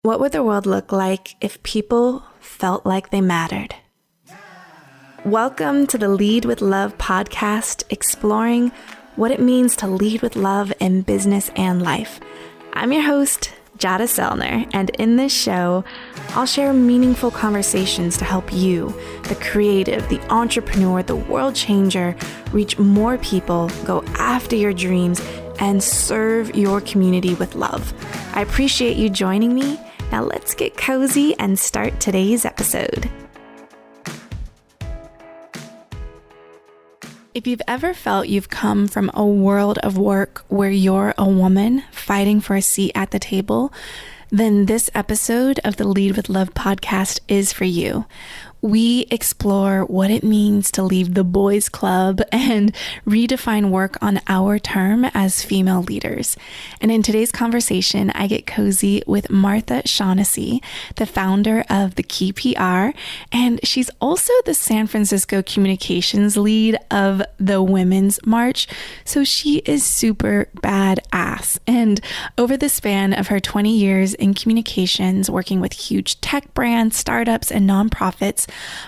What would the world look like if people felt like they mattered? Welcome to the Lead with Love podcast, exploring what it means to lead with love in business and life. I'm your host, Jada Selner, and in this show, I'll share meaningful conversations to help you, the creative, the entrepreneur, the world changer, reach more people, go after your dreams, and serve your community with love. I appreciate you joining me. Now let's get cozy and start today's episode. If you've ever felt you've come from a world of work where you're a woman fighting for a seat at the table, then this episode of the Lead with Love podcast is for you. We explore what it means to leave the boys' club and redefine work on our term as female leaders. And in today's conversation, I get cozy with Martha Shaughnessy, the founder of The Key PR, and she's also the San Francisco communications lead of the Women's March. So she is super badass. And over the span of her 20 years in communications, working with huge tech brands, startups, and nonprofits,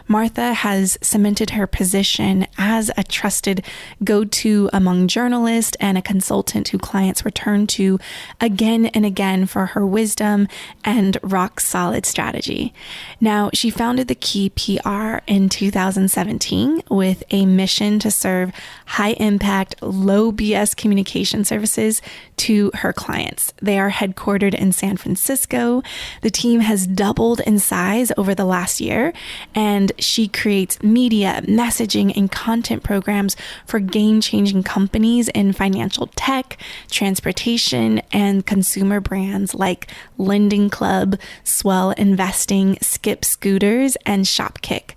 Martha has cemented her position as a trusted go-to among journalists and a consultant who clients return to again and again for her wisdom and rock-solid strategy. Now, she founded The Key PR in 2017 with a mission to serve high-impact, low BS communication services to her clients. They are headquartered in San Francisco. The team has doubled in size over the last year, and she creates media, messaging, and content programs for game-changing companies in financial tech, transportation, and consumer brands like Lending Club, Swell Investing, Skip Scooters, and Shopkick.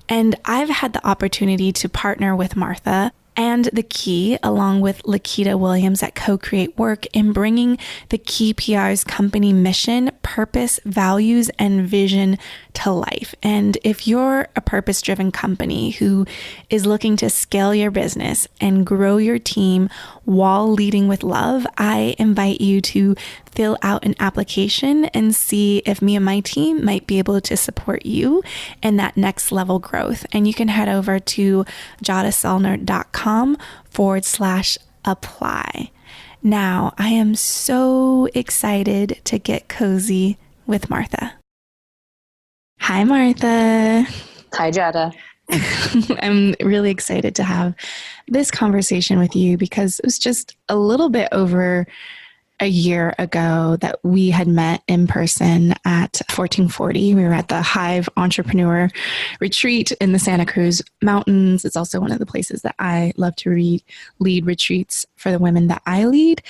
And I've had the opportunity to partner with Martha and The Key, along with Lakita Williams at Co-Create Work, in bringing The Key PR's company mission, purpose, values, and vision to life. And if you're a purpose-driven company who is looking to scale your business and grow your team while leading with love, I invite you to fill out an application and see if me and my team might be able to support you in that next level growth. And you can head over to jadaselner.com/apply. Now, I am so excited to get cozy with Martha. Hi, Martha. Hi, Jada. I'm really excited to have this conversation with you because it was just a little bit over a year ago that we had met in person at 1440. We were at the Hive Entrepreneur Retreat in the Santa Cruz Mountains. It's also one of the places that I love to lead retreats for the women that I lead.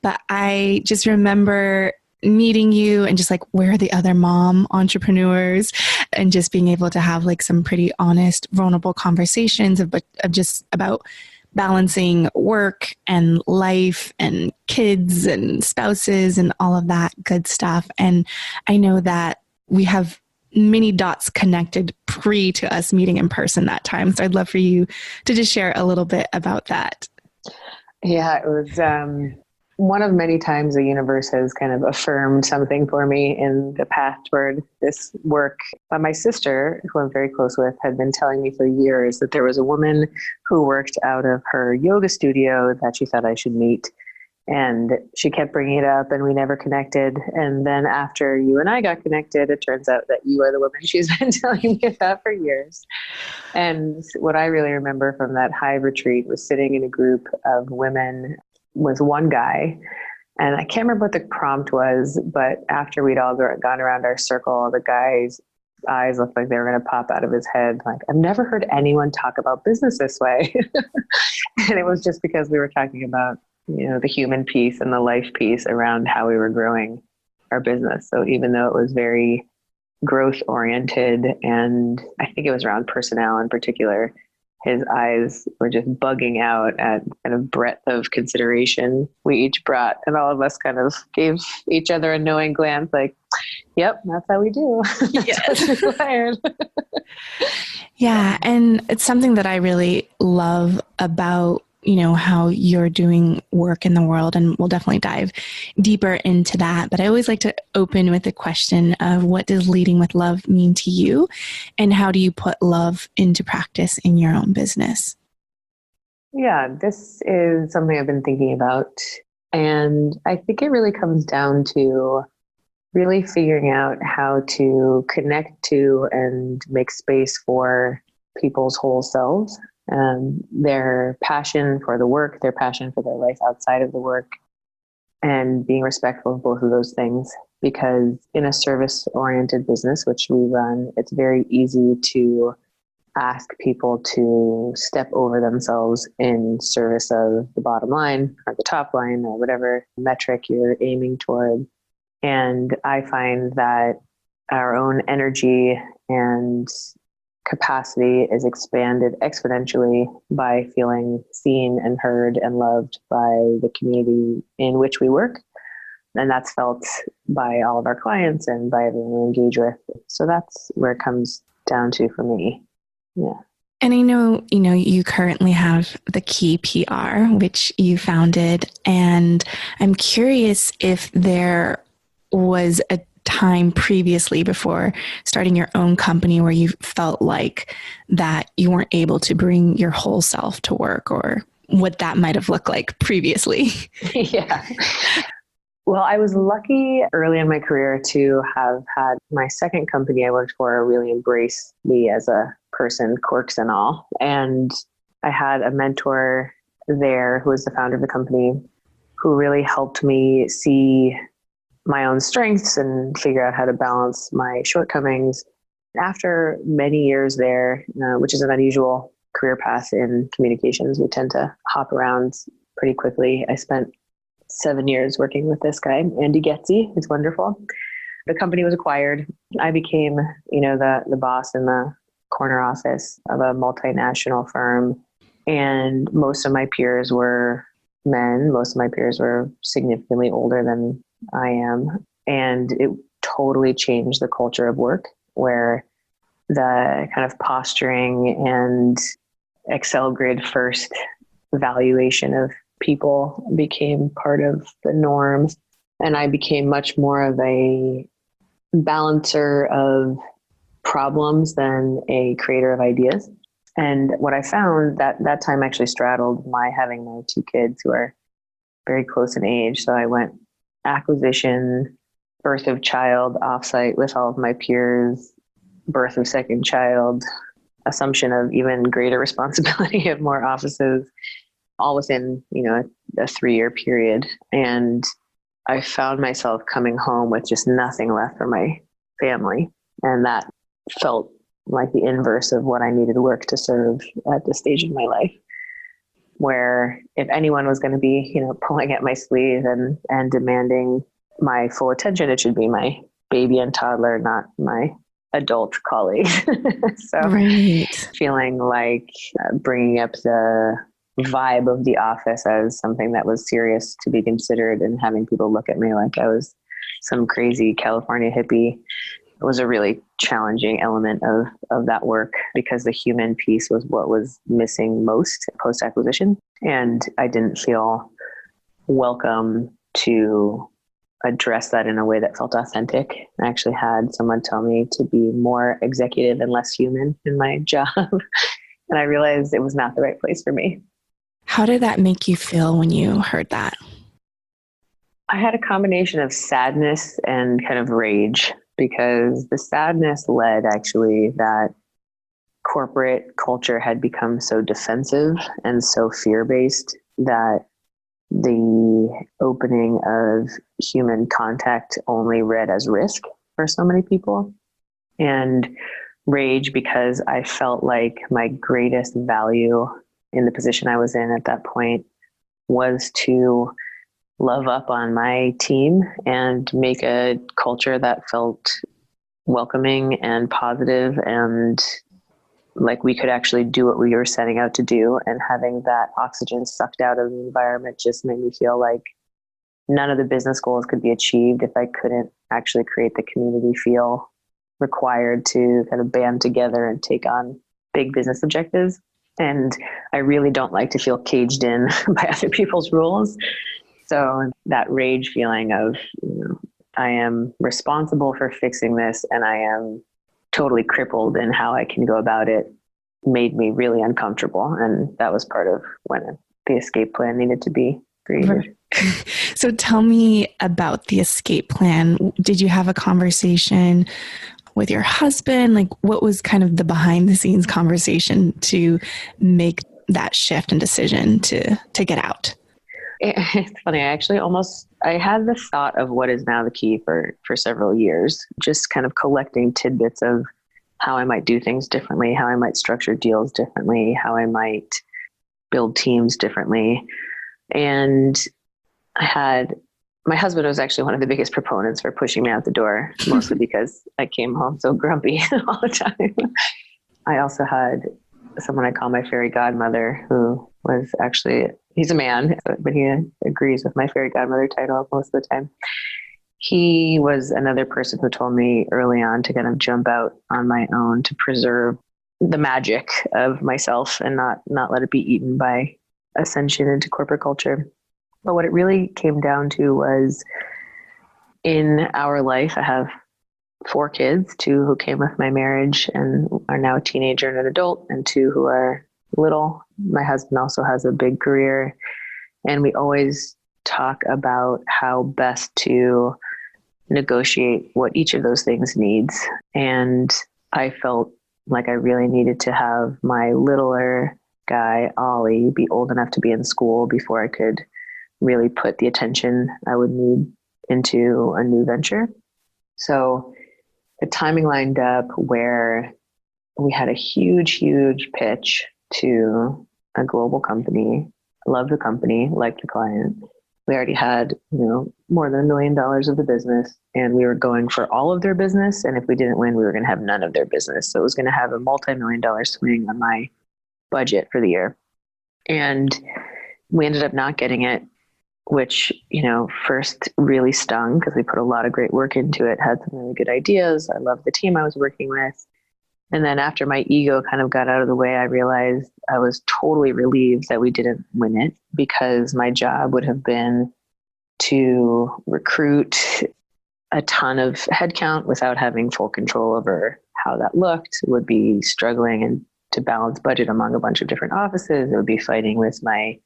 But I just remember meeting you and just like, where are the other mom entrepreneurs, and just being able to have like some pretty honest, vulnerable conversations of just about balancing work and life and kids and spouses and all of that good stuff. And I know that we have many dots connected pre to us meeting in person that time. So I'd love for you to just share a little bit about that. Yeah, it was one of many times the universe has kind of affirmed something for me in the path toward this work. My sister, who I'm very close with, had been telling me for years that there was a woman who worked out of her yoga studio that she thought I should meet. And she kept bringing it up and we never connected. And then after you and I got connected, it turns out that you are the woman she's been telling me about for years. And what I really remember from that Hive retreat was sitting in a group of women with one guy. And I can't remember what the prompt was, but after we'd all gone around our circle, the guy's eyes looked like they were going to pop out of his head. Like, I've never heard anyone talk about business this way. And it was just because we were talking about, the human piece and the life piece around how we were growing our business. So even though it was very growth oriented, and I think it was around personnel in particular, his eyes were just bugging out at kind of breadth of consideration we each brought. And all of us kind of gave each other a knowing glance like, yep, that's how we do. That's what's required. Yeah. And it's something that I really love about how you're doing work in the world, and we'll definitely dive deeper into that. But I always like to open with the question of, what does leading with love mean to you, and how do you put love into practice in your own business? Yeah, this is something I've been thinking about. And I think it really comes down to really figuring out how to connect to and make space for people's whole selves, their passion for the work, their passion for their life outside of the work, and being respectful of both of those things. Because in a service-oriented business, which we run, it's very easy to ask people to step over themselves in service of the bottom line or the top line or whatever metric you're aiming toward. And I find that our own energy and capacity is expanded exponentially by feeling seen and heard and loved by the community in which we work. And that's felt by all of our clients and by everyone we engage with. So that's where it comes down to for me. Yeah. And I know, you currently have the Key PR, which you founded. And I'm curious if there was a time previously, before starting your own company, where you felt like that you weren't able to bring your whole self to work, or what that might have looked like previously. Yeah. Well, I was lucky early in my career to have had my second company I worked for really embrace me as a person, quirks and all. And I had a mentor there who was the founder of the company, who really helped me see my own strengths and figure out how to balance my shortcomings. After many years there, which is an unusual career path in communications, we tend to hop around pretty quickly. I spent 7 years working with this guy, Andy Getzy. He's wonderful. The company was acquired. I became, the boss in the corner office of a multinational firm. And most of my peers were men. Most of my peers were significantly older than I am. And it totally changed the culture of work, where the kind of posturing and Excel grid first valuation of people became part of the norm. And I became much more of a balancer of problems than a creator of ideas. And what I found that time actually straddled my having my two kids who are very close in age. So I went acquisition, birth of child offsite with all of my peers, birth of second child, assumption of even greater responsibility of more offices, all within, a 3-year period. And I found myself coming home with just nothing left for my family. And that felt like the inverse of what I needed work to serve at this stage in my life, where if anyone was going to be, pulling at my sleeve and demanding my full attention, it should be my baby and toddler, not my adult colleagues. So Right. feeling like bringing up the vibe of the office as something that was serious to be considered, and having people look at me like I was some crazy California hippie was a really challenging element of that work, because the human piece was what was missing most post-acquisition. And I didn't feel welcome to address that in a way that felt authentic. I actually had someone tell me to be more executive and less human in my job. And I realized it was not the right place for me. How did that make you feel when you heard that? I had a combination of sadness and kind of rage, because the sadness led actually that corporate culture had become so defensive and so fear-based that the opening of human contact only read as risk for so many people. And rage because I felt like my greatest value in the position I was in at that point was to love up on my team and make a culture that felt welcoming and positive, and like we could actually do what we were setting out to do. And having that oxygen sucked out of the environment just made me feel like none of the business goals could be achieved if I couldn't actually create the community feel required to kind of band together and take on big business objectives. And I really don't like to feel caged in by other people's rules. So that rage feeling of, I am responsible for fixing this and I am totally crippled in how I can go about it made me really uncomfortable. And that was part of when the escape plan needed to be created. So tell me about the escape plan. Did you have a conversation with your husband? Like, what was kind of the behind the scenes conversation to make that shift and decision to get out? It's funny. I had this thought of what is now the key for several years, just kind of collecting tidbits of how I might do things differently, how I might structure deals differently, how I might build teams differently. And my husband was actually one of the biggest proponents for pushing me out the door, mostly because I came home so grumpy all the time. I also had someone I call my fairy godmother, who was actually, he's a man, but he agrees with my fairy godmother title most of the time. He was another person who told me early on to kind of jump out on my own to preserve the magic of myself and not let it be eaten by ascension into corporate culture. But what it really came down to was, in our life, I have 4 kids, 2 who came with my marriage and are now a teenager and an adult, and 2 who are little. My husband also has a big career, and we always talk about how best to negotiate what each of those things needs. And I felt like I really needed to have my littler guy, Ollie, be old enough to be in school before I could really put the attention I would need into a new venture. So the timing lined up where we had a huge pitch to a global company. Loved the company, liked the client. We already had, more than $1 million of the business, and we were going for all of their business. And if we didn't win, we were going to have none of their business. So it was going to have a multi-million-dollar swing on my budget for the year. And we ended up not getting it, which, first really stung because we put a lot of great work into it, had some really good ideas. I loved the team I was working with. And then after my ego kind of got out of the way, I realized I was totally relieved that we didn't win it, because my job would have been to recruit a ton of headcount without having full control over how that looked. It would be struggling and to balance budget among a bunch of different offices. It would be fighting with my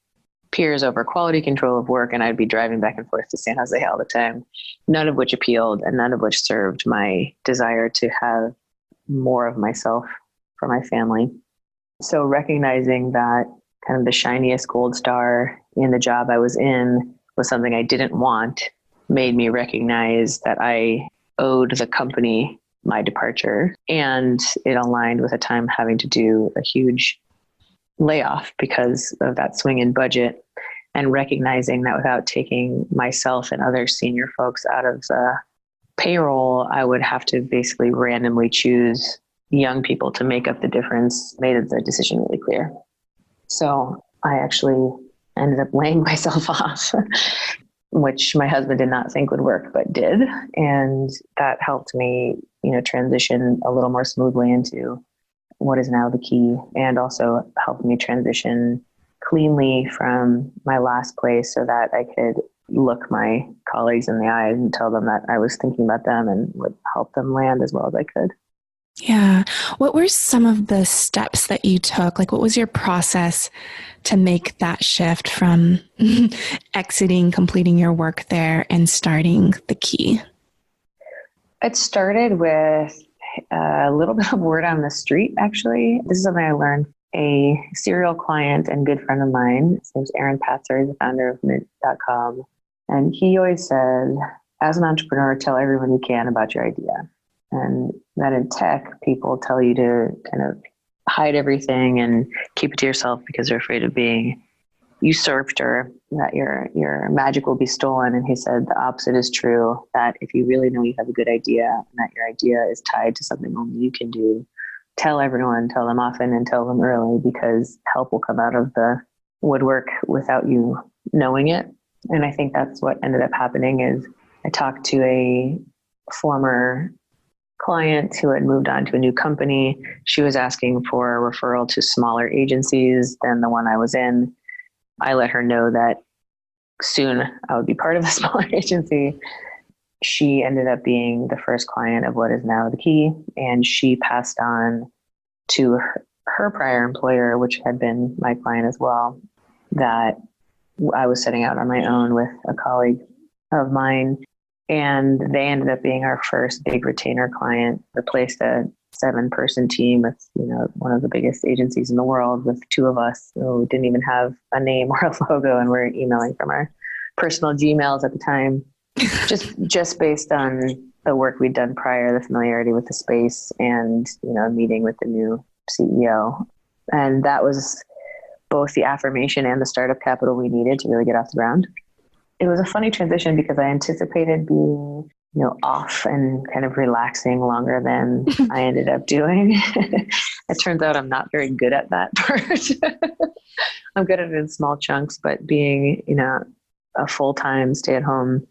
peers over quality control of work, and I'd be driving back and forth to San Jose all the time, none of which appealed and none of which served my desire to have more of myself for my family. So recognizing that kind of the shiniest gold star in the job I was in was something I didn't want made me recognize that I owed the company my departure, and it aligned with a time having to do a huge layoff because of that swing in budget, and recognizing that without taking myself and other senior folks out of the payroll, I would have to basically randomly choose young people to make up the difference, made the decision really clear. So I actually ended up laying myself off, which my husband did not think would work, but did. And that helped me, transition a little more smoothly into what is now the key, and also helped me transition cleanly from my last place so that I could look my colleagues in the eyes and tell them that I was thinking about them and would help them land as well as I could. Yeah. What were some of the steps that you took? Like, what was your process to make that shift from exiting, completing your work there, and starting the key? It started with a little bit of word on the street, actually. This is something I learned. A serial client and good friend of mine, his name's Aaron Patzer, he's the founder of Mint.com. And he always said, as an entrepreneur, tell everyone you can about your idea. And that in tech, people tell you to kind of hide everything and keep it to yourself because they're afraid of being usurped or that your magic will be stolen. And he said the opposite is true, that if you really know you have a good idea and that your idea is tied to something only you can do, tell everyone, tell them often, and tell them early, because help will come out of the woodwork without you knowing it. And I think that's what ended up happening is I talked to a former client who had moved on to a new company. She was asking for a referral to smaller agencies than the one I was in. I let her know that soon I would be part of a smaller agency. She ended up being the first client of what is now The Key, and she passed on to her prior employer, which had been my client as well, that I was setting out on my own with a colleague of mine. And they ended up being our first big retainer client, replaced a 7-person team with, one of the biggest agencies in the world with 2 of us who didn't even have a name or a logo, and we're emailing from our personal Gmails at the time, just based on the work we'd done prior, the familiarity with the space, and, meeting with the new CEO. And that was both the affirmation and the startup capital we needed to really get off the ground. It was a funny transition because I anticipated being, off and kind of relaxing longer than I ended up doing. It turns out I'm not very good at that part. I'm good at it in small chunks, but being, a full-time stay-at-home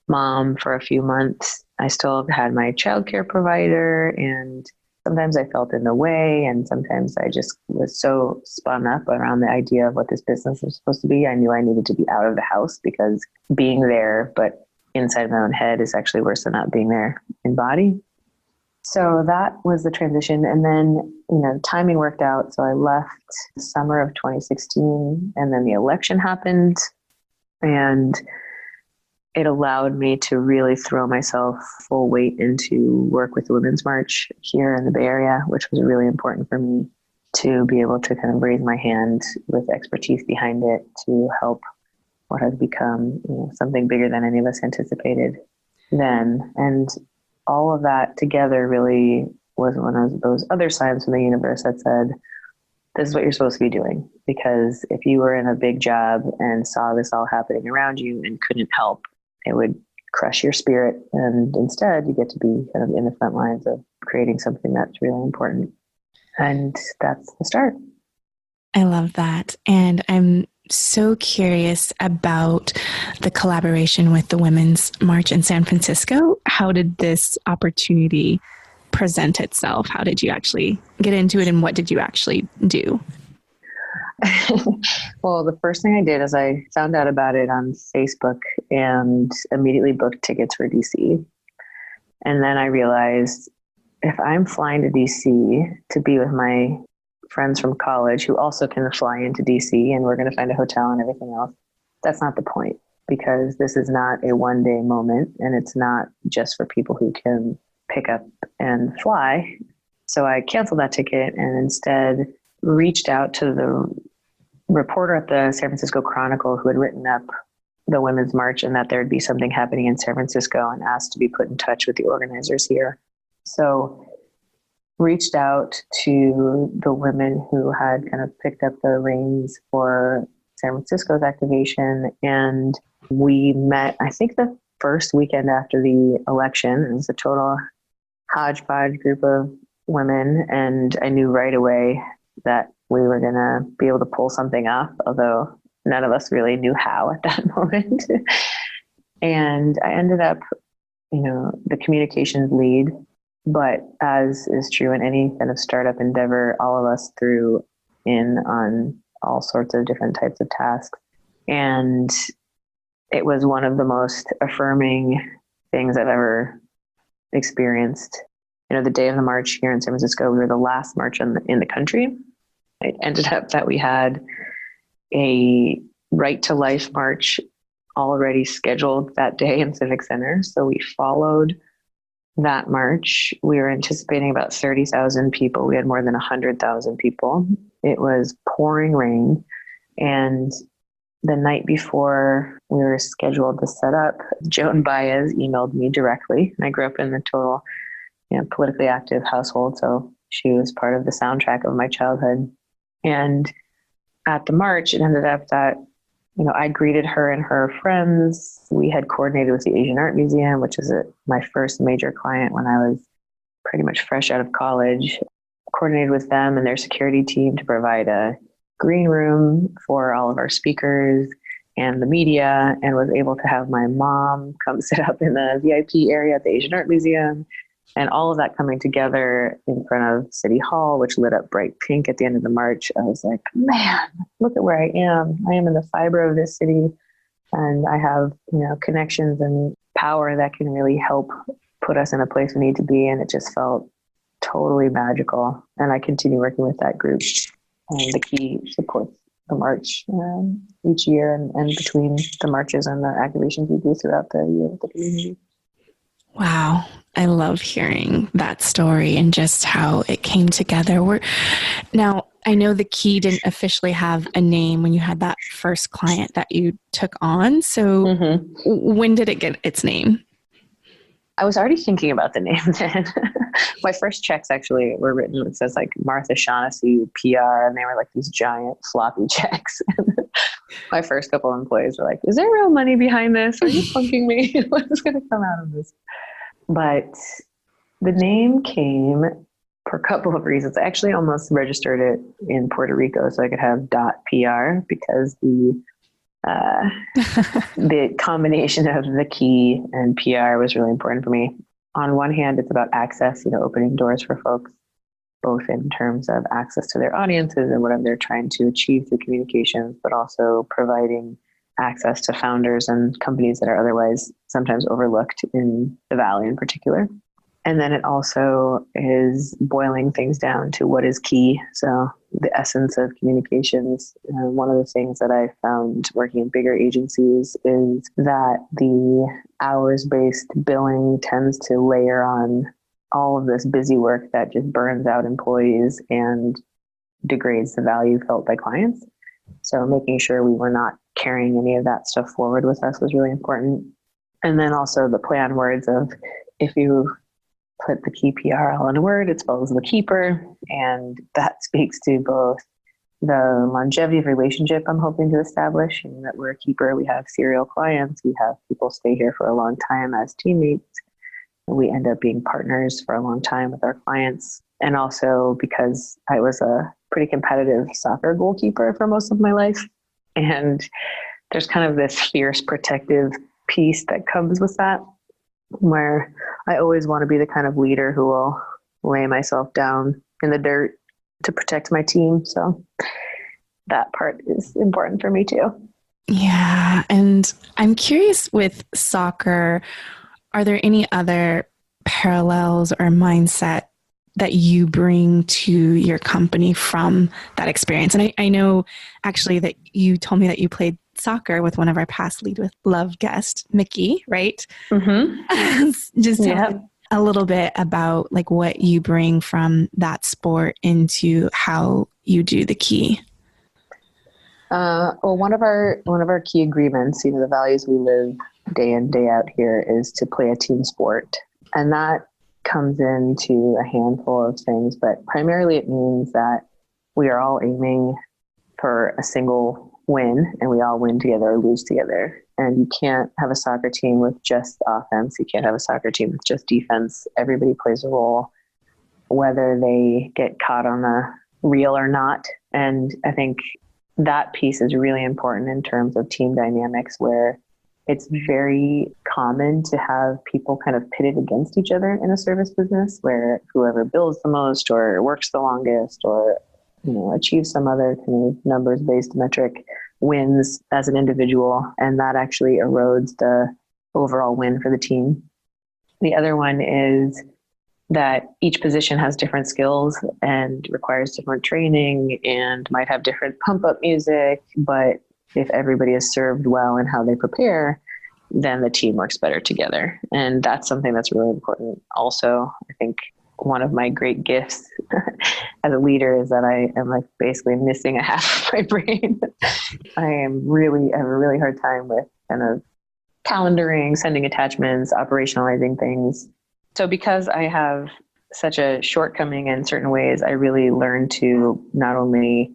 mom for a few months, I still had my childcare provider, and sometimes I felt in the way, and sometimes I just was so spun up around the idea of what this business was supposed to be. I knew I needed to be out of the house because being there, but inside my own head, is actually worse than not being there in body. So that was the transition. And then, timing worked out. So I left the summer of 2016, and then the election happened, and it allowed me to really throw myself full weight into work with the Women's March here in the Bay Area, which was really important for me to be able to kind of raise my hand with expertise behind it to help what has become something bigger than any of us anticipated then. And all of that together really was one of those other signs from the universe that said, this is what you're supposed to be doing. Because if you were in a big job and saw this all happening around you and couldn't help, it would crush your spirit. And instead, you get to be kind of in the front lines of creating something that's really important. And that's the start. I love that. And I'm so curious about the collaboration with the Women's March in San Francisco. How did this opportunity present itself? How did you actually get into it, and what did you actually do? Well, the first thing I did is I found out about it on Facebook and immediately booked tickets for DC. And then I realized if I'm flying to DC to be with my friends from college who also can fly into DC, and we're going to find a hotel and everything else, that's not the point, because this is not a one-day moment, and it's not just for people who can pick up and fly. So I canceled that ticket and instead reached out to the reporter at the San Francisco Chronicle who had written up the Women's March and that there'd be something happening in San Francisco, and asked to be put in touch with the organizers here. So reached out to the women who had kind of picked up the reins for San Francisco's activation, and we met, I think, the first weekend after the election. It was a total hodgepodge group of women, and I knew right away that we were going to be able to pull something off, although none of us really knew how at that moment. And I ended up, the communications lead, but as is true in any kind of startup endeavor, all of us threw in on all sorts of different types of tasks. And it was one of the most affirming things I've ever experienced. The day of the march here in San Francisco, we were the last march in the country. It ended up that we had a Right to Life march already scheduled that day in Civic Center. So we followed that march. We were anticipating about 30,000 people. We had more than 100,000 people. It was pouring rain. And the night before we were scheduled to set up, Joan Baez emailed me directly. I grew up in the total, politically active household. So she was part of the soundtrack of my childhood. And at the march, it ended up that, I greeted her and her friends. We had coordinated with the Asian Art Museum, which is my first major client when I was pretty much fresh out of college. Coordinated with them and their security team to provide a green room for all of our speakers and the media, and was able to have my mom come sit up in the VIP area at the Asian Art Museum And all of that coming together in front of City Hall, which lit up bright pink at the end of the march, I was like, man, look at where I am. I am in the fiber of this city, and I have, connections and power that can really help put us in a place we need to be. And it just felt totally magical. And I continue working with that group. And the key supports the march each year and between the marches and the activations we do throughout the year with the community. Wow. I love hearing that story and just how it came together. Now, I know the Key didn't officially have a name when you had that first client that you took on. So when did it get its name? I was already thinking about the name then. My first checks actually were written, it says like Martha Shaughnessy PR, and they were like these giant floppy checks. My first couple of employees were like, is there real money behind this? Are you funking me? What's going to come out of this? But the name came for a couple of reasons. I actually almost registered it in Puerto Rico so I could have .pr, because the combination of the Key and PR was really important for me. On one hand, it's about access, opening doors for folks, both in terms of access to their audiences and whatever they're trying to achieve through communications, but also providing access to founders and companies that are otherwise sometimes overlooked in the Valley in particular. And then it also is boiling things down to what is key. So the essence of communications. One of the things that I found working in bigger agencies is that the hours-based billing tends to layer on all of this busy work that just burns out employees and degrades the value felt by clients. So making sure we were not carrying any of that stuff forward with us was really important. And then also the play on words of, if you put the Key PR all in a word, it spells the keeper. And that speaks to both the longevity of relationship I'm hoping to establish, and that we're a keeper. We have serial clients. We have people stay here for a long time as teammates. And we end up being partners for a long time with our clients. And also because I was a pretty competitive soccer goalkeeper for most of my life. And there's kind of this fierce protective piece that comes with that, where I always want to be the kind of leader who will lay myself down in the dirt to protect my team. So that part is important for me too. Yeah. And I'm curious with soccer, are there any other parallels or mindset that you bring to your company from that experience? And I know actually that you told me that you played soccer with one of our past Lead with Love guests, Mickey, right? Just tell me a little bit about like what you bring from that sport into how you do the Key. Well, one of our key agreements, the values we live day in, day out here, is to play a team sport. And that comes into a handful of things, but primarily it means that we are all aiming for a single win, and we all win together or lose together. And you can't have a soccer team with just offense. You can't have a soccer team with just defense. Everybody plays a role, whether they get caught on the reel or not. And I think that piece is really important in terms of team dynamics, where it's very common to have people kind of pitted against each other in a service business, where whoever bills the most or works the longest or achieves some other kind of numbers-based metric wins as an individual, and that actually erodes the overall win for the team. The other one is that each position has different skills and requires different training and might have different pump-up music, but if everybody is served well in how they prepare, then the team works better together. And that's something that's really important. Also, I think one of my great gifts as a leader is that I am like basically missing a half of my brain. I have a really hard time with kind of calendaring, sending attachments, operationalizing things. So because I have such a shortcoming in certain ways, I really learned to not only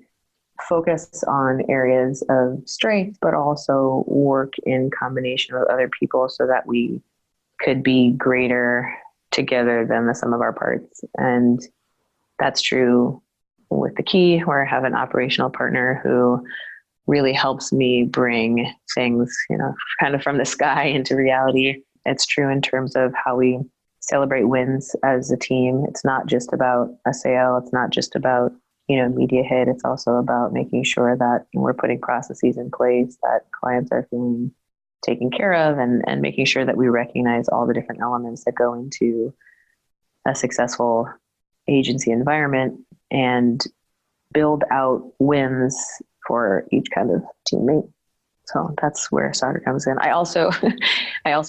focus on areas of strength, but also work in combination with other people so that we could be greater together than the sum of our parts. And that's true with the Key, where I have an operational partner who really helps me bring things, kind of from the sky into reality. It's true in terms of how we celebrate wins as a team. It's not just about a sale. It's not just about, media hit. It's also about making sure that we're putting processes in place that clients are feeling taken care of, and making sure that we recognize all the different elements that go into a successful agency environment and build out wins for each kind of teammate. So that's where soccer comes in. I also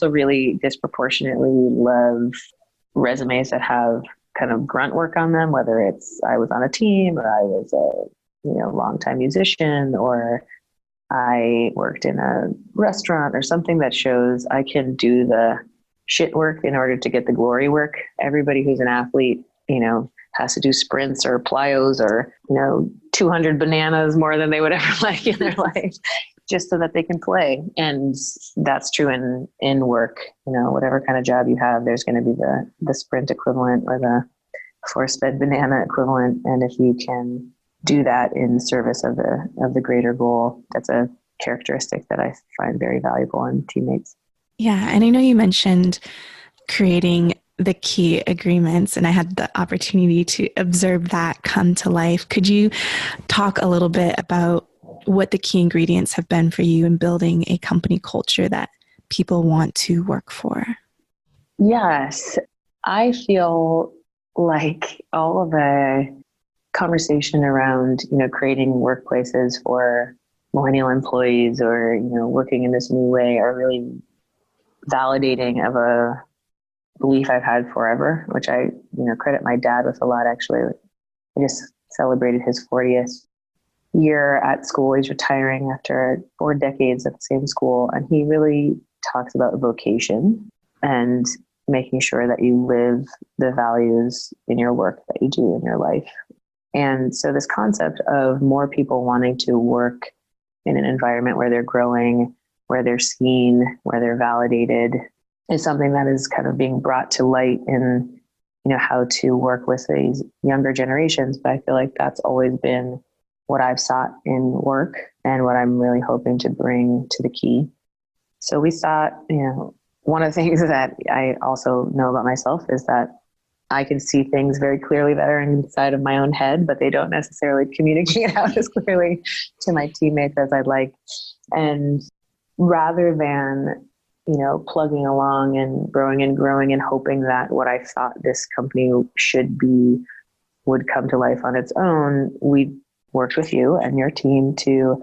really disproportionately love resumes that have kind of grunt work on them, whether it's I was on a team, or I was a longtime musician, or I worked in a restaurant, or something that shows I can do the shit work in order to get the glory work. Everybody who's an athlete, has to do sprints or plyos or, 200 bananas more than they would ever like in their life, just so that they can play. And that's true in work. Whatever kind of job you have, there's going to be the sprint equivalent or the force-fed banana equivalent. And if you can do that in service of the greater goal, that's a characteristic that I find very valuable in teammates. Yeah. And I know you mentioned creating the key agreements, and I had the opportunity to observe that come to life. Could you talk a little bit about what the key ingredients have been for you in building a company culture that people want to work for? Yes. I feel like all of the conversation around, creating workplaces for millennial employees, or, working in this new way, are really validating of a belief I've had forever, which I, credit my dad with a lot, actually. I just celebrated his 40th year at school. He's retiring after 4 decades at the same school. And he really talks about vocation and making sure that you live the values in your work that you do in your life. And so this concept of more people wanting to work in an environment where they're growing, where they're seen, where they're validated, is something that is kind of being brought to light in, how to work with these younger generations. But I feel like that's always been what I've sought in work, and what I'm really hoping to bring to the key. So we thought, one of the things that I also know about myself is that I can see things very clearly that are inside of my own head, but they don't necessarily communicate out as clearly to my teammates as I'd like. And rather than, plugging along and growing and hoping that what I thought this company should be would come to life on its own, we worked with you and your team to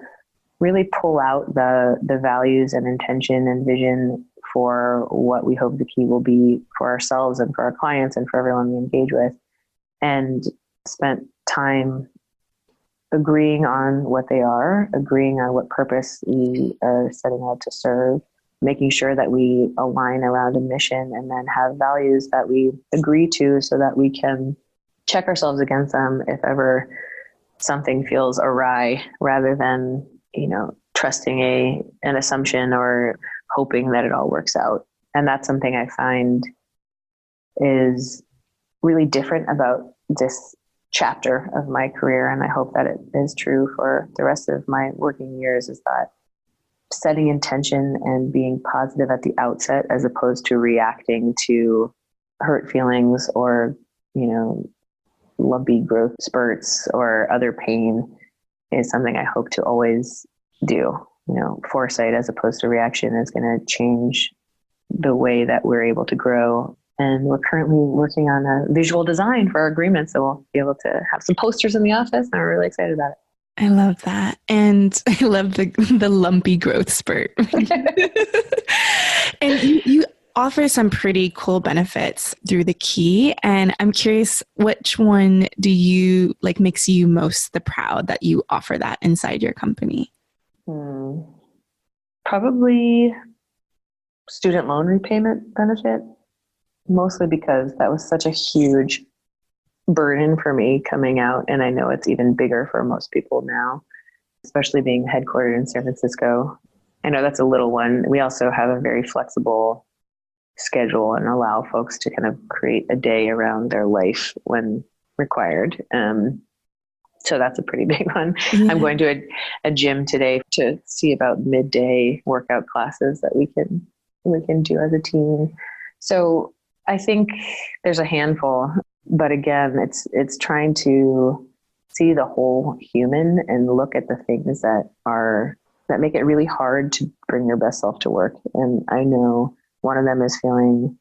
really pull out the values and intention and vision for what we hope the key will be for ourselves and for our clients and for everyone we engage with, and spent time agreeing on what they are, agreeing on what purpose we are setting out to serve, making sure that we align around a mission, and then have values that we agree to so that we can check ourselves against them if ever something feels awry, rather than, trusting an assumption or hoping that it all works out. And that's something I find is really different about this chapter of my career. And I hope that it is true for the rest of my working years, is that setting intention and being positive at the outset, as opposed to reacting to hurt feelings or, lumpy growth spurts or other pain, is something I hope to always do. Foresight as opposed to reaction is going to change the way that we're able to grow. And we're currently working on a visual design for our agreement, so we'll be able to have some posters in the office, and we're really excited about it. I love that. And I love the lumpy growth spurt. And you offer some pretty cool benefits through the key. And I'm curious, which one do you makes you most the proud that you offer that inside your company? Probably student loan repayment benefit, mostly because that was such a huge burden for me coming out. And I know it's even bigger for most people now, especially being headquartered in San Francisco. I know that's a little one. We also have a very flexible schedule and allow folks to kind of create a day around their life when required. So that's a pretty big one. Yeah. I'm going to a gym today to see about midday workout classes that we can do as a team. So I think there's a handful, but again, it's trying to see the whole human and look at the things that make it really hard to bring your best self to work. And I know one of them is feeling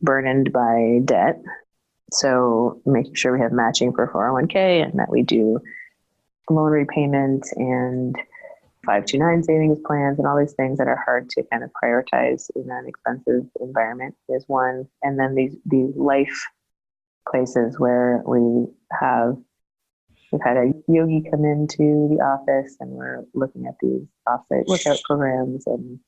burdened by debt. So making sure we have matching for 401k and that we do loan repayment and 529 savings plans and all these things that are hard to kind of prioritize in an expensive environment is one. And then these life places where we've had a yogi come into the office and we're looking at these offsite workout programs, and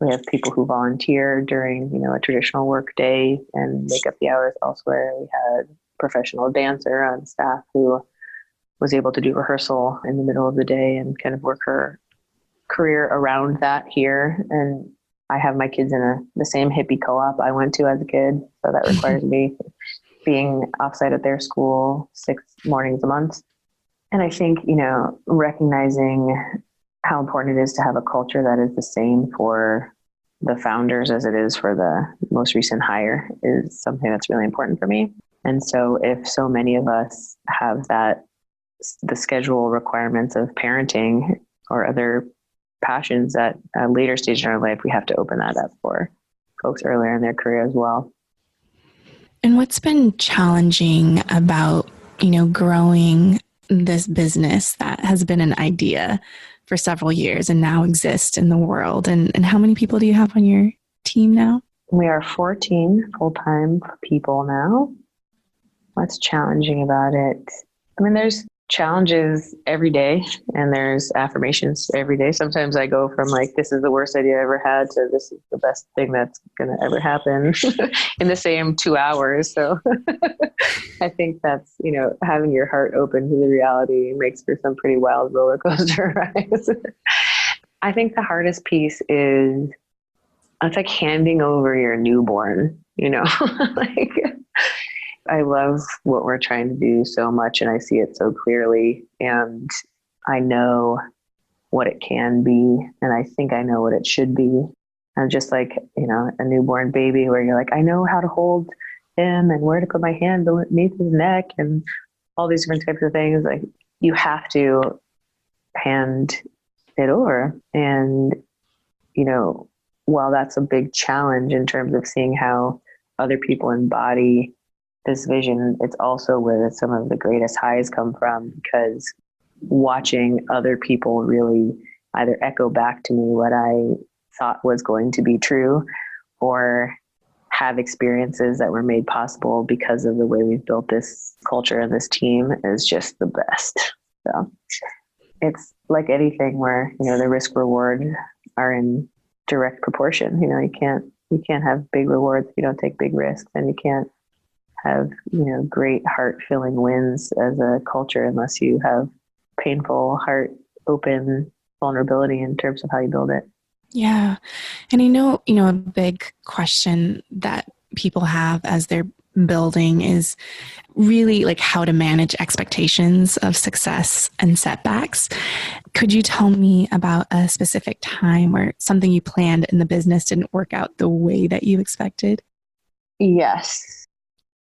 we have people who volunteer during, a traditional work day and make up the hours elsewhere. We had a professional dancer on staff who was able to do rehearsal in the middle of the day and kind of work her career around that here. And I have my kids in the same hippie co-op I went to as a kid. So that requires me being offsite at their school 6 mornings a month. And I think, recognizing how important it is to have a culture that is the same for the founders as it is for the most recent hire is something that's really important for me. And so if so many of us have the schedule requirements of parenting or other passions at a later stage in our life, we have to open that up for folks earlier in their career as well. And what's been challenging about, growing this business that has been an idea for several years and now exists in the world? And how many people do you have on your team now? We are 14 full-time people now. What's challenging about it? I mean, there's challenges every day and there's affirmations every day. Sometimes I go from this is the worst idea I ever had to this is the best thing that's going to ever happen in the same 2 hours. So I think that's, having your heart open to the reality makes for some pretty wild roller coaster rides. I think the hardest piece is it's like handing over your newborn, I love what we're trying to do so much and I see it so clearly and I know what it can be and I think I know what it should be. And just like, a newborn baby where you're like, I know how to hold him and where to put my hand beneath his neck and all these different types of things. Like you have to hand it over. And, while that's a big challenge in terms of seeing how other people embody this vision, it's also where some of the greatest highs come from, because watching other people really either echo back to me what I thought was going to be true or have experiences that were made possible because of the way we've built this culture and this team is just the best. So it's like anything where, the risk reward are in direct proportion. You can't have big rewards if you don't take big risks, and you can't have, great heart-filling wins as a culture unless you have painful, heart-open vulnerability in terms of how you build it. Yeah. And a big question that people have as they're building is really how to manage expectations of success and setbacks. Could you tell me about a specific time where something you planned in the business didn't work out the way that you expected? Yes.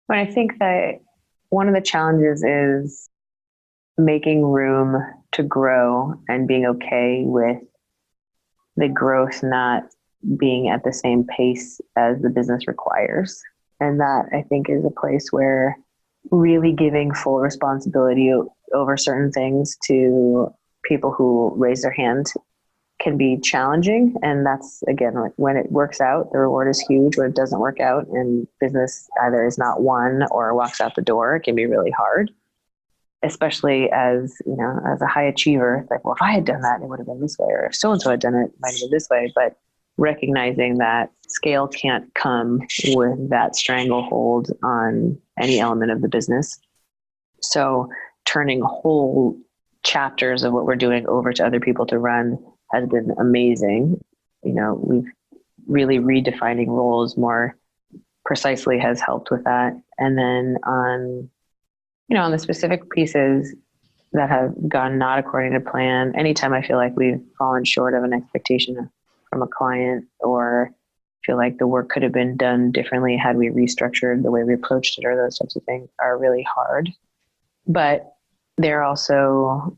But I think that one of the challenges is making room to grow and being okay with the growth not being at the same pace as the business requires. And that I think is a place where really giving full responsibility over certain things to people who raise their hand can be challenging. And that's, again, when it works out, the reward is huge. When it doesn't work out and business either is not won or walks out the door, it can be really hard, especially as a high achiever. It's like, well, if I had done that, it would have been this way, or if so-and-so had done it, it might have been this way. But recognizing that scale can't come with that stranglehold on any element of the business. So turning whole chapters of what we're doing over to other people to run has been amazing. We've really redefining roles more precisely has helped with that. And then on the specific pieces that have gone not according to plan, anytime I feel like we've fallen short of an expectation from a client or feel like the work could have been done differently had we restructured the way we approached it, or those types of things are really hard. But they're also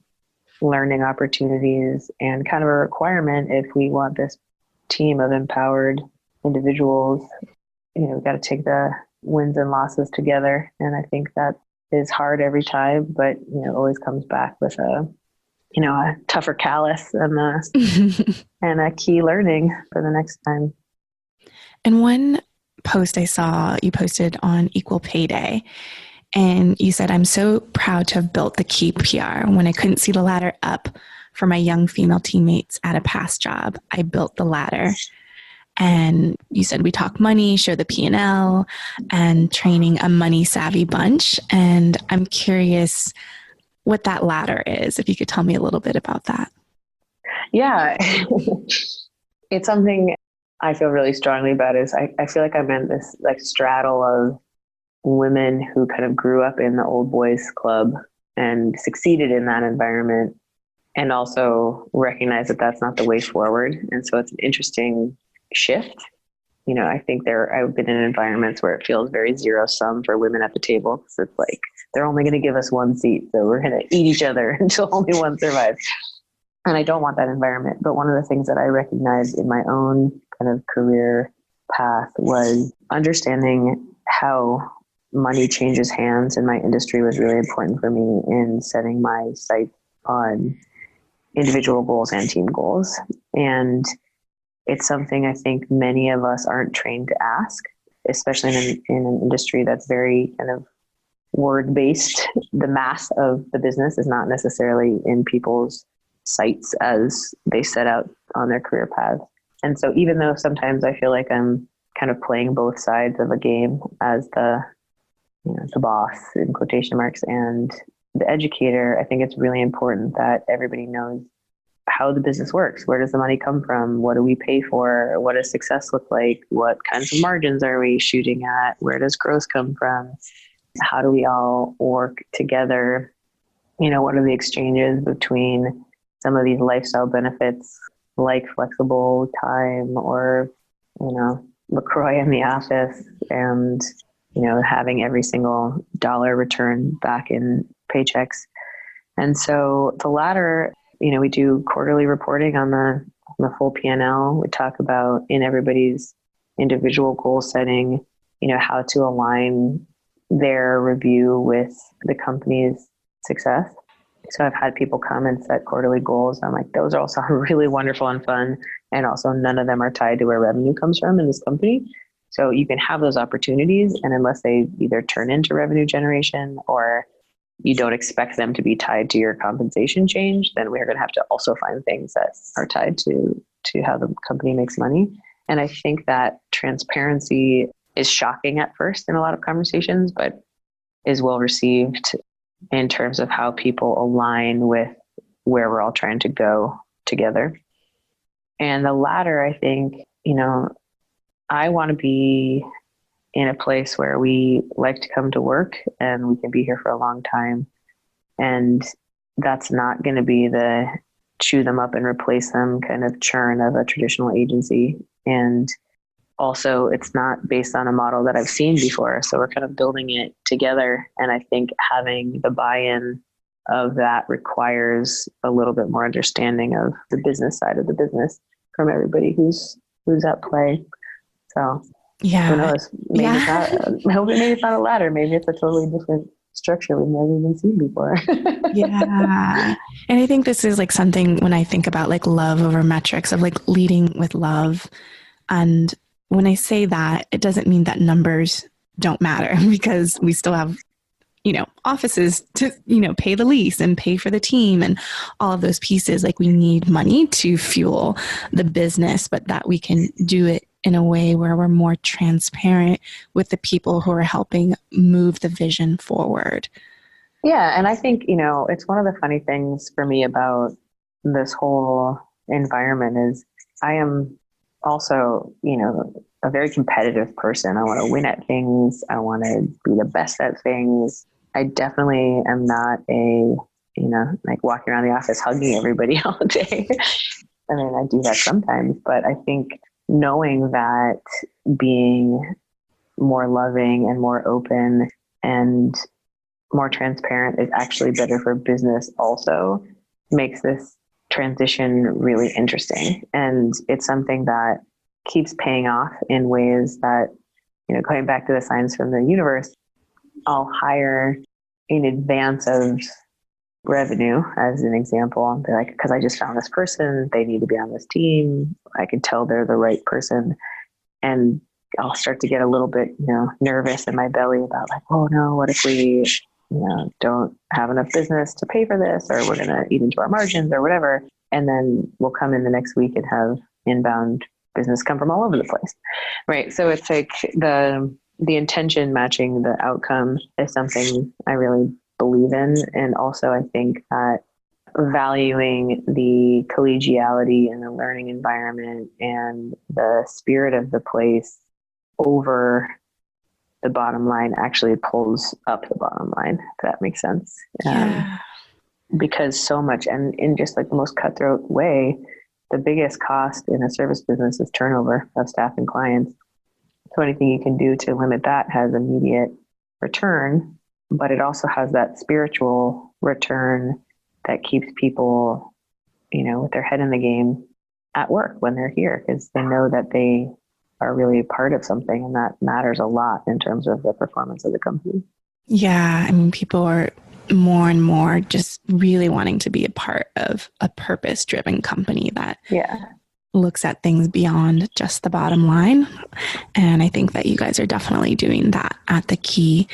learning opportunities and kind of a requirement if we want this team of empowered individuals. We've got to take the wins and losses together. And I think that is hard every time, but, always comes back with a tougher callus and and a key learning for the next time. And one post I saw you posted on Equal Pay Day, and you said, "I'm so proud to have built the key PR. When I couldn't see the ladder up for my young female teammates at a past job, I built the ladder." And you said, "We talk money, show the P&L, and training a money savvy bunch." And I'm curious what that ladder is, if you could tell me a little bit about that. Yeah, it's something I feel really strongly about. I feel like I'm in this straddle of women who kind of grew up in the old boys club and succeeded in that environment, and also recognize that that's not the way forward. And so it's an interesting shift. I think I've been in environments where it feels very zero sum for women at the table. So it's like, they're only going to give us one seat, so we're going to eat each other until only one survives. And I don't want that environment. But one of the things that I recognized in my own kind of career path was understanding how money changes hands in my industry was really important for me in setting my sights on individual goals and team goals. And it's something I think many of us aren't trained to ask, especially in an industry that's very kind of word-based. The math of the business is not necessarily in people's sights as they set out on their career path. And so even though sometimes I feel like I'm kind of playing both sides of a game as the boss in quotation marks and the educator, I think it's really important that everybody knows how the business works. Where does the money come from? What do we pay for? What does success look like? What kinds of margins are we shooting at? Where does growth come from? How do we all work together? What are the exchanges between some of these lifestyle benefits like flexible time or, LaCroix in the office and, having every single dollar return back in paychecks. And so the latter, we do quarterly reporting on the full P&L. We talk about in everybody's individual goal setting, how to align their review with the company's success. So I've had people come and set quarterly goals. I'm like, those are also really wonderful and fun. And also none of them are tied to where revenue comes from in this company. So you can have those opportunities, and unless they either turn into revenue generation or you don't expect them to be tied to your compensation change, then we're going to have to also find things that are tied to how the company makes money. And I think that transparency is shocking at first in a lot of conversations, but is well received in terms of how people align with where we're all trying to go together. And the latter, I think, I want to be in a place where we like to come to work and we can be here for a long time. And that's not going to be the chew them up and replace them kind of churn of a traditional agency. And also, it's not based on a model that I've seen before. So we're kind of building it together. And I think having the buy-in of that requires a little bit more understanding of the business side of the business from everybody who's at play. So yeah, who knows? Maybe it's not a ladder. Maybe it's a totally different structure we've never even seen before. Yeah. And I think this is like something when I think about like love over metrics, of like leading with love. And when I say that, it doesn't mean that numbers don't matter, because we still have, offices to, pay the lease and pay for the team and all of those pieces. Like we need money to fuel the business, but that we can do it in a way where we're more transparent with the people who are helping move the vision forward. Yeah. And I think, it's one of the funny things for me about this whole environment is I am also, a very competitive person. I want to win at things. I want to be the best at things. I definitely am not like walking around the office hugging everybody all day. I mean, I do that sometimes, but I think knowing that being more loving and more open and more transparent is actually better for business also makes this transition really interesting. And it's something that keeps paying off in ways that, going back to the signs from the universe, I'll hire in advance of revenue, as an example, and be like, because I just found this person, they need to be on this team. I can tell they're the right person. And I'll start to get a little bit, nervous in my belly about like, oh no, what if we, don't have enough business to pay for this, or we're going to eat into our margins or whatever. And then we'll come in the next week and have inbound business come from all over the place. Right. So it's like the intention matching the outcome is something I really believe in. And also I think that valuing the collegiality and the learning environment and the spirit of the place over the bottom line actually pulls up the bottom line, if that makes sense. Yeah. Because so much, and in just like the most cutthroat way, the biggest cost in a service business is turnover of staff and clients. So anything you can do to limit that has immediate return, but it also has that spiritual return that keeps people, with their head in the game at work when they're here, because they know that they are really a part of something, and that matters a lot in terms of the performance of the company. Yeah. I mean, people are more and more just really wanting to be a part of a purpose-driven company that looks at things beyond just the bottom line. And I think that you guys are definitely doing that at the Key.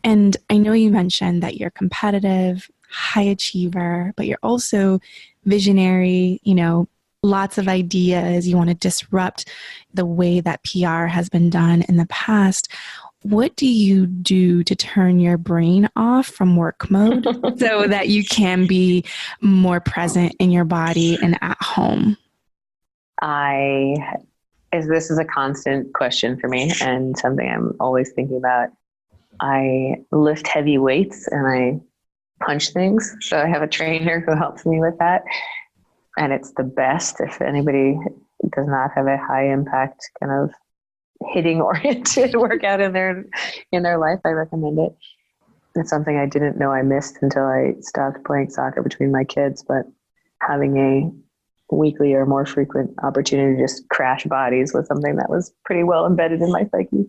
And I know you mentioned that you're competitive, high achiever, but you're also visionary, lots of ideas. You want to disrupt the way that PR has been done in the past. What do you do to turn your brain off from work mode so that you can be more present in your body and at home? This is a constant question for me and something I'm always thinking about. I lift heavy weights and I punch things. So I have a trainer who helps me with that. And it's the best if anybody does not have a high impact kind of hitting oriented workout in their life, I recommend it. It's something I didn't know I missed until I stopped playing soccer between my kids, but having a weekly or more frequent opportunity to just crash bodies was something that was pretty well embedded in my psyche.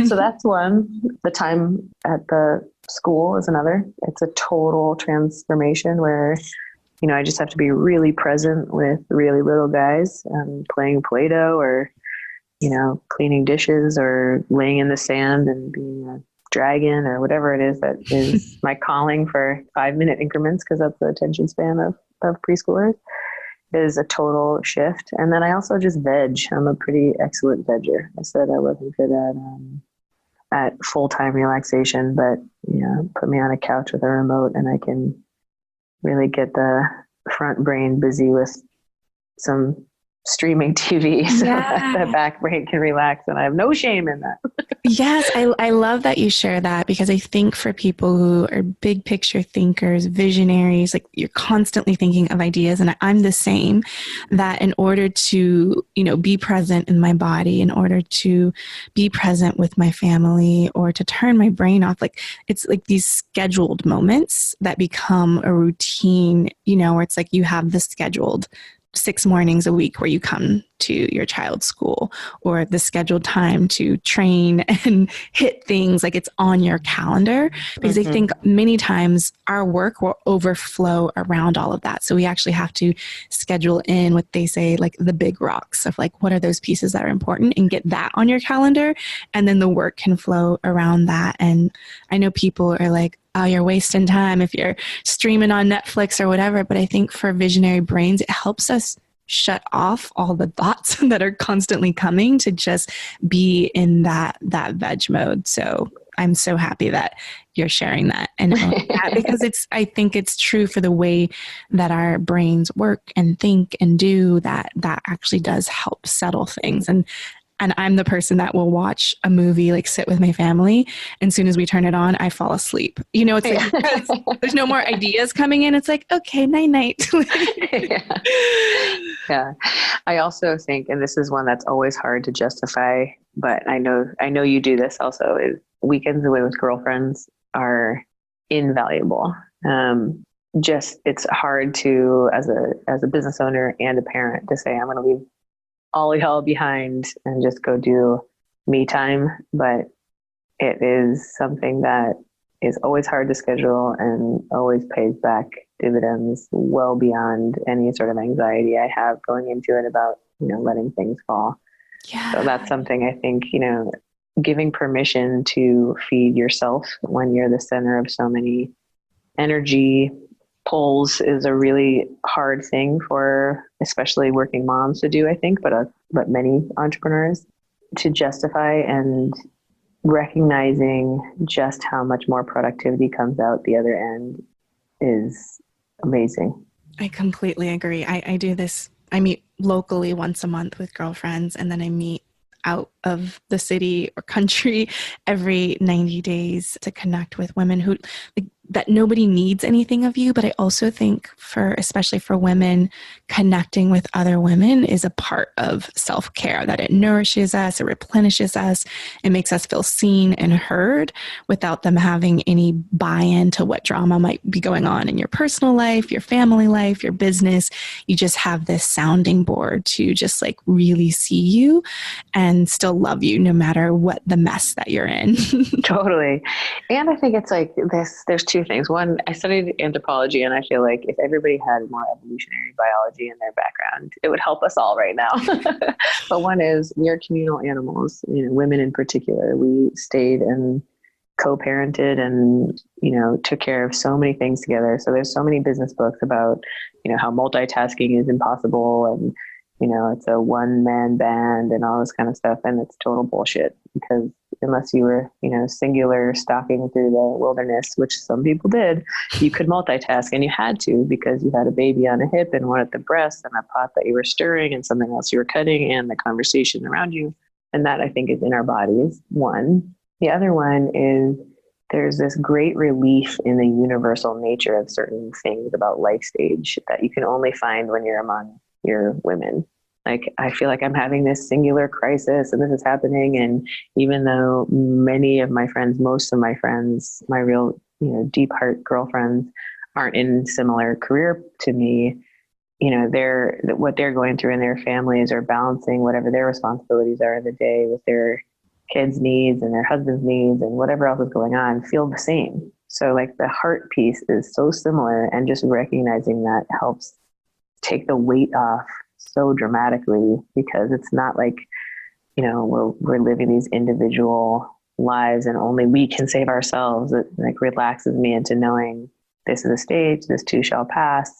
So that's one. The time at the school is another. It's a total transformation where I just have to be really present with really little guys playing Play-Doh or cleaning dishes or laying in the sand and being a dragon or whatever it is that is my calling for 5-minute increments, because that's the attention span of preschoolers, is a total shift. And then I also just veg. I'm a pretty excellent vegger. I said I wasn't good at full-time relaxation, but put me on a couch with a remote and I can really get the front brain busy with some streaming TV so that the back brain can relax, and I have no shame in that. Yes, I love that you share that, because I think for people who are big picture thinkers, visionaries, like you're constantly thinking of ideas, and I'm the same, that in order to, be present in my body, in order to be present with my family, or to turn my brain off, like it's like these scheduled moments that become a routine, where it's like you have the scheduled 6 mornings a week where you come to your child's school, or the scheduled time to train and hit things, like it's on your calendar, because I think many times our work will overflow around all of that. So we actually have to schedule in what they say, like the big rocks of like, what are those pieces that are important, and get that on your calendar. And then the work can flow around that. And I know people are like, oh, you're wasting time if you're streaming on Netflix or whatever. But I think for visionary brains, it helps us shut off all the thoughts that are constantly coming to just be in that veg mode. So I'm so happy that you're sharing that and that, because I think it's true for the way that our brains work and think and do, that actually does help settle things. And And I'm the person that will watch a movie, like sit with my family. And as soon as we turn it on, I fall asleep. It's like, because there's no more ideas coming in. It's like, okay, night night. Yeah. Yeah. I also think, and this is one that's always hard to justify, but I know you do this also, is weekends away with girlfriends are invaluable. It's hard to, as a business owner and a parent, to say, I'm going to leave all y'all behind and just go do me time. But it is something that is always hard to schedule and always pays back dividends well beyond any sort of anxiety I have going into it about, letting things fall. Yeah. So that's something I think, giving permission to feed yourself when you're the center of so many energy pulls is a really hard thing for especially working moms to do, I think, but many entrepreneurs to justify, and recognizing just how much more productivity comes out the other end is amazing. I completely agree. I do this. I meet locally once a month with girlfriends, and then I meet out of the city or country every 90 days to connect with women who, like, that nobody needs anything of you. But I also think especially for women, connecting with other women is a part of self-care, that it nourishes us, it replenishes us, it makes us feel seen and heard without them having any buy-in to what drama might be going on in your personal life, your family life, your business. You just have this sounding board to just like really see you and still love you no matter what the mess that you're in. Totally. And I think it's like this, there's two things. One, I studied anthropology, and I feel like if everybody had more evolutionary biology in their background, it would help us all right now. But one is, we are communal animals, women in particular. We stayed and co-parented and, took care of so many things together. So there's so many business books about, how multitasking is impossible, and it's a one-man band and all this kind of stuff. And it's total bullshit, because unless you were, singular stalking through the wilderness, which some people did, you could multitask, and you had to, because you had a baby on a hip and one at the breast and a pot that you were stirring and something else you were cutting and the conversation around you. And that, I think, is in our bodies. One. The other one is, there's this great relief in the universal nature of certain things about life stage that you can only find when you're among your women. Like, I feel like I'm having this singular crisis and this is happening. And even though most of my friends, my real, deep heart girlfriends, aren't in similar career to me, what they're going through in their families, or balancing whatever their responsibilities are in the day with their kids' needs and their husband's needs and whatever else is going on, feel the same. So like the heart piece is so similar, and just recognizing that helps take the weight off so dramatically, because it's not like, we're living these individual lives and only we can save ourselves. It like relaxes me into knowing this is a stage, this too shall pass.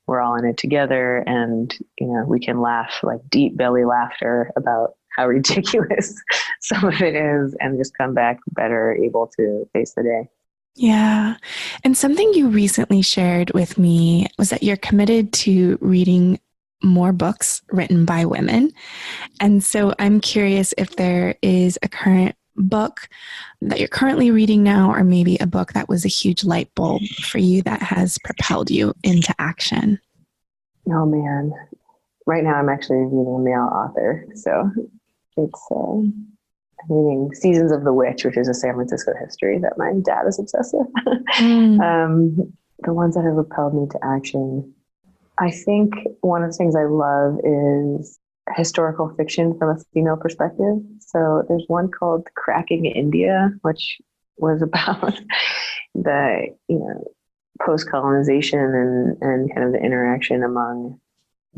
We're all in it together, and, we can laugh, like deep belly laughter, about how ridiculous some of it is, and just come back better able to face the day. Yeah. And something you recently shared with me was that you're committed to reading more books written by women. And so I'm curious if there is a current book that you're currently reading now, or maybe a book that was a huge light bulb for you that has propelled you into action. Oh man. Right now I'm actually reading a male author. So it's, I'm reading Seasons of the Witch, which is a San Francisco history that my dad is obsessed with. The ones that have propelled me to action. I think one of the things I love is historical fiction from a female perspective. So there's one called Cracking India, which was about the, post-colonization and kind of the interaction among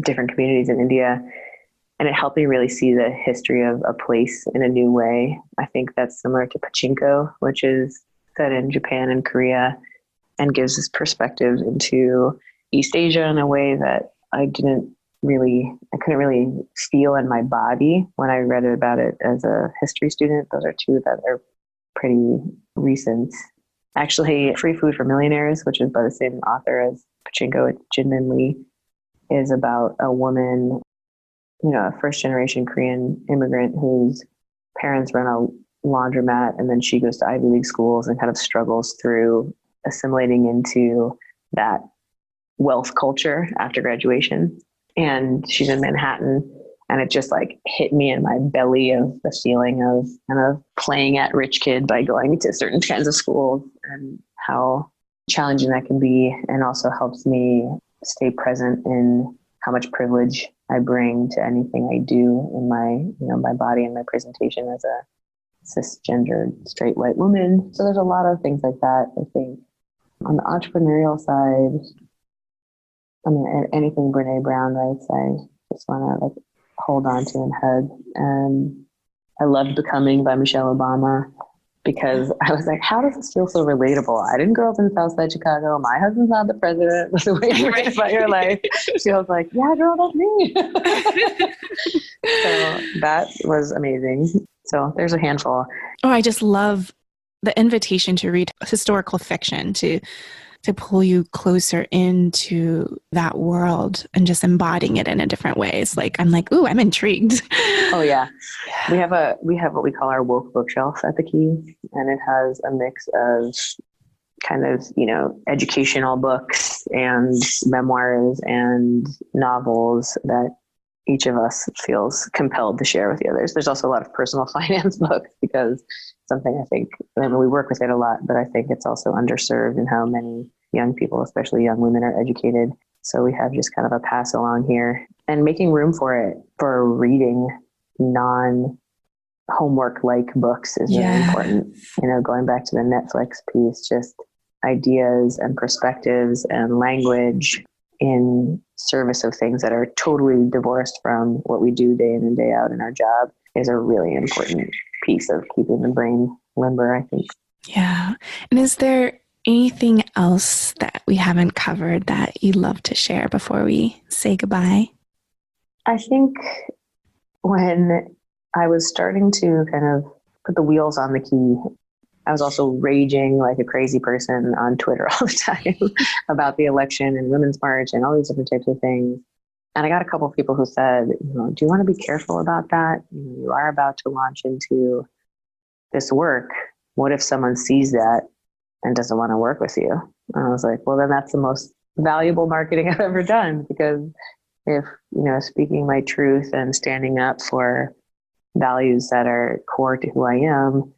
different communities in India. And it helped me really see the history of a place in a new way. I think that's similar to Pachinko, which is set in Japan and Korea, and gives us perspective into East Asia in a way that I couldn't really feel in my body when I read about it as a history student. Those are two that are pretty recent. Actually, Free Food for Millionaires, which is by the same author as Pachinko, Jinmin Lee, is about a woman a first generation Korean immigrant whose parents run a laundromat, and then she goes to Ivy League schools and kind of struggles through assimilating into that wealth culture after graduation. And she's in Manhattan, and it just like hit me in my belly of the feeling of kind of playing at rich kid by going to certain kinds of schools, and how challenging that can be, and also helps me stay present in how much privilege I bring to anything I do in my body and my presentation as a cisgendered straight white woman. So there's a lot of things like that. I think on the entrepreneurial side, I mean, anything Brene Brown writes, I just want to like hold on to and hug. And I loved Becoming by Michelle Obama, because I was like, how does this feel so relatable? I didn't grow up in Southside Chicago. My husband's not the president. The way you write about your life. She was like, yeah, girl, that's me. So that was amazing. So there's a handful. Oh, I just love the invitation to read historical fiction, to pull you closer into that world and just embodying it in a different way. It's like, I'm like, ooh, I'm intrigued. Oh yeah. We have what we call our woke bookshelf at the Key, and it has a mix of kind of, educational books and memoirs and novels that each of us feels compelled to share with the others. There's also a lot of personal finance books, because something I think, we work with it a lot, but I think it's also underserved in how many young people, especially young women, are educated. So we have just kind of a pass along here, and making room for reading non-homework like books is really important. Going back to the Netflix piece, just ideas and perspectives and language in service of things that are totally divorced from what we do day in and day out in our job is a really important piece of keeping the brain limber, I think. Yeah. And is there anything else that we haven't covered that you'd love to share before we say goodbye? I think when I was starting to kind of put the wheels on the Key, I was also raging like a crazy person on Twitter all the time about the election and Women's March and all these different types of things. And I got a couple of people who said, do you want to be careful about that? You are about to launch into this work. What if someone sees that and doesn't want to work with you? And I was like, well, then that's the most valuable marketing I've ever done, because if, speaking my truth and standing up for values that are core to who I am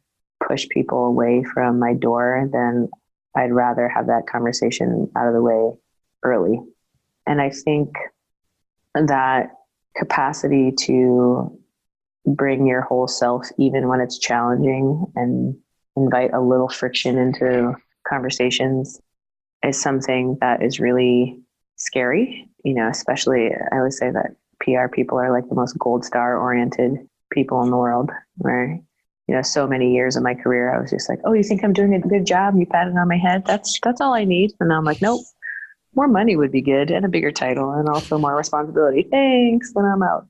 push people away from my door, then I'd rather have that conversation out of the way early. And I think that capacity to bring your whole self, even when it's challenging, and invite a little friction into conversations is something that is really scary. Especially, I always say that PR people are like the most gold star oriented people in the world, where, so many years of my career, I was just like, oh, you think I'm doing a good job? You patted on my head. That's all I need. And now I'm like, nope, more money would be good, and a bigger title, and also more responsibility. Thanks. Then I'm out.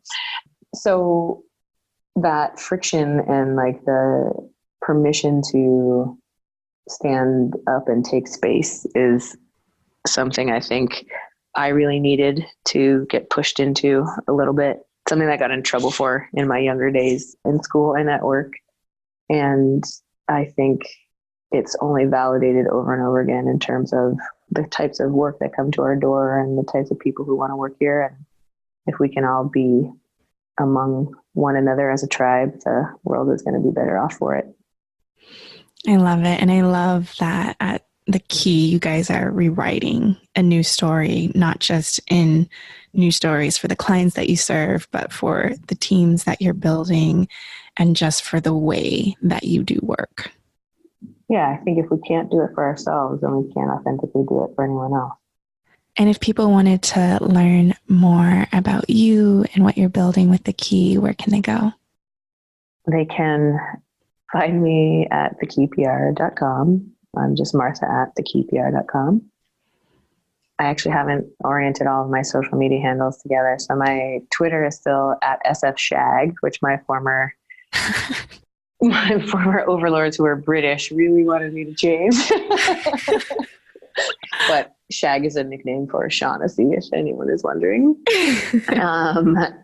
So that friction and like the permission to stand up and take space is something I think I really needed to get pushed into a little bit. Something that I got in trouble for in my younger days in school and at work. And I think it's only validated over and over again in terms of the types of work that come to our door and the types of people who want to work here. And if we can all be among one another as a tribe, the world is going to be better off for it. I love it. And I love that at the Key, you guys are rewriting a new story, not just in new stories for the clients that you serve, but for the teams that you're building, and just for the way that you do work. Yeah, I think if we can't do it for ourselves, then we can't authentically do it for anyone else. And if people wanted to learn more about you and what you're building with the Key, where can they go? They can find me at thekeypr.com. I'm just Martha at thekeypr.com. I actually haven't oriented all of my social media handles together. So my Twitter is still at sfshag, which my former overlords who were British really wanted me to change. But Shag is a nickname for Shaughnessy, if anyone is wondering.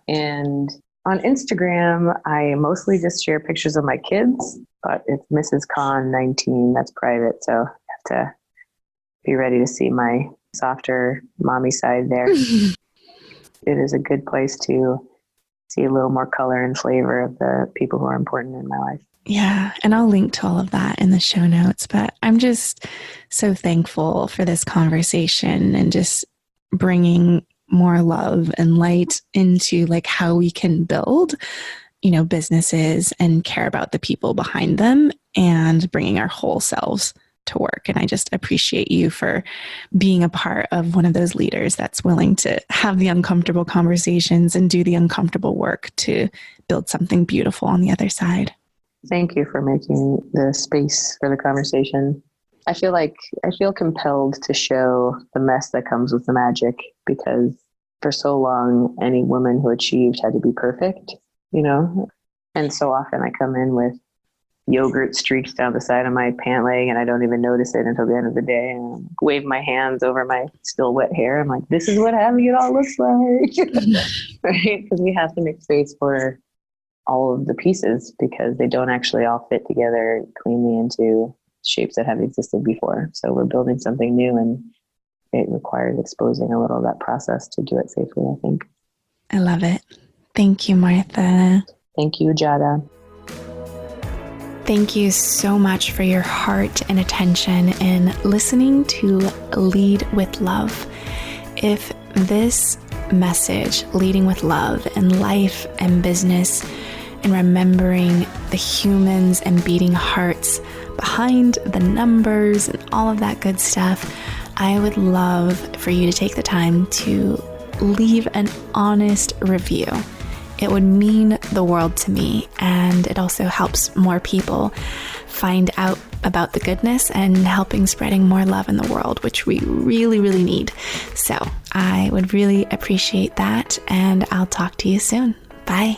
And on Instagram, I mostly just share pictures of my kids, but it's Mrs. Khan 19. That's private, so you have to be ready to see my softer mommy side there. It is a good place to see a little more color and flavor of the people who are important in my life. Yeah, and I'll link to all of that in the show notes, but I'm just so thankful for this conversation and just bringing more love and light into like how we can build, businesses and care about the people behind them and bringing our whole selves to work. And I just appreciate you for being a part of one of those leaders that's willing to have the uncomfortable conversations and do the uncomfortable work to build something beautiful on the other side. Thank you for making the space for the conversation. I feel compelled to show the mess that comes with the magic, because for so long, any woman who achieved had to be perfect, and so often I come in with yogurt streaks down the side of my pant leg and I don't even notice it until the end of the day, and wave my hands over my still wet hair. I'm like, this is what having it all looks like. Right? Because we have to make space for all of the pieces, because they don't actually all fit together cleanly into shapes that have existed before. So we're building something new, and it requires exposing a little of that process to do it safely, I think. I love it. Thank you, Martha. Thank you, Jada. Thank you so much for your heart and attention in listening to Lead with Love. If this message, leading with love in life and business, and remembering the humans and beating hearts behind the numbers and all of that good stuff, I would love for you to take the time to leave an honest review. It would mean the world to me, and it also helps more people find out about the goodness and helping spreading more love in the world, which we really, really need. So I would really appreciate that, and I'll talk to you soon. Bye.